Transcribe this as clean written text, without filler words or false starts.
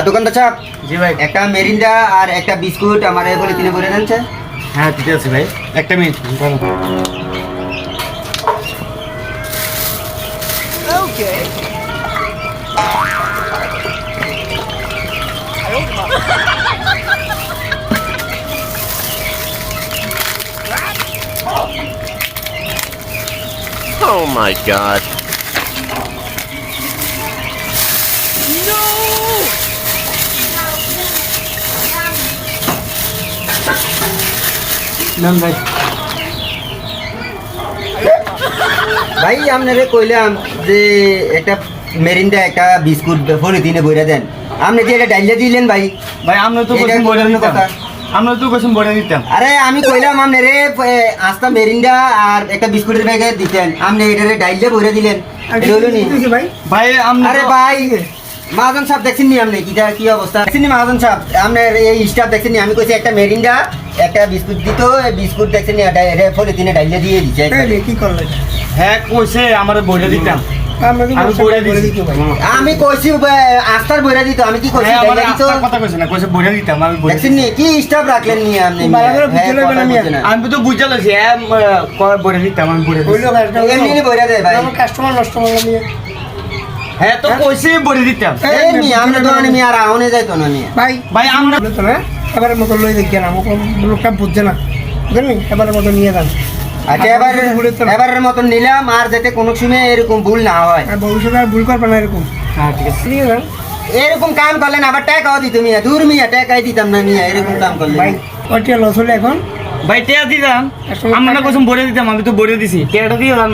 দোকানদার সাহেব, জি ভাই। একটা মেরিন্ডা আর একটা বিস্কুট আমার এই পলিথিনে ভরে দেন স্যার। হ্যাঁ ঠিক আছে ভাই, একটা মিনিট। Oh my god. নেন ভাই। ভাই আপনারে কইলাম যে একটা মেরিন্ডা একটা বিস্কুট পলিথিনে ভরে দেন, আপনি যে এটা ডাইলে দিলেন ভাই। ভাই আমরা তো এটা কোশ্চেন কি বলে ধরনের দিতাম, কথা? আমরা তো কোশ্চেন বলে দিতাম। আরে আমি কইলাম আপনারে আস্তা মেরিন্ডা আর একটা বিস্কুটের প্যাকেট দিতেন, আপনি এটা ডাইলে ভরে দিলেন। এটা হলো নি ভাই আমরা আরে ভাই, মহাজন সাহেব দেখছেন নি আপনি কি অবস্থা দেখছেন নি মহাজন সাহেব, আপনার এই স্টাফ দেখছেন নি? আমি কইছি একটা মেরিন্ডা একটা বিস্কুট দিত, বিস্কুট দেখছেন নি পলিথিনে ডাইলে দিয়ে দিচ্ছে। কি করলেন? হ্যাঁ কইছে আমরা বলে দিতাম। আমরা কি আমি বলে দিছি ভাই? আমি কইছি আস্তার বইরা দিত, আমি কি কইছি হ্যাঁ আমার ডাইলে দিত। আপনার কথা কইছে না, কইছে বলে দিতাম, আমি বলে দেখছেন নি কি স্টাফ রাখলেন নি আপনি? ভালো করে হ্যাঁ, বুঝতে লইবেন কথা আমি। বুঝছে না। আমি তো বুঝতে লাগছি, হ্যাঁ বলে দিতাম, আমি বলে হইলো দিতাম। ভাই, এমনি নি বইরা দেয় ভাই। আমার কাস্টমার নষ্ট হলো নিয়ে। হ্যাঁ তো কইছে বলে দিতাম। এই নি আমরা তো আনি আর আউনে যাইতো না নি। ভাই ভাই আমরা বলতো না, এবারের মতো লই দেখি না, আমাকে লোকটা বুঝছে না, বুঝলেন? এবারের মতো নিয়ে যান। আচ্ছা এবারের মতন নিলাম, আর যাতে কোনো সময় এরকম ভুল না হয়। আর ভবিষ্যতে আর ভুল করবে না এরকম। হ্যাঁ ঠিক আছে। নিয়ে যান এরকম কাম করলেন আবার টাকাও দিত মিয়া, দূর মিয়া টাকাই দিতাম না মিয়া, এরকম কাম করলেন। ভাই। কয়টা লস হলে এখন? ভাই টেয়া দিতাম, আমরা কোশ্চেন বলে দিতাম, আমি তো বলে দিছি, টেয়াটা দিয়ে দাম।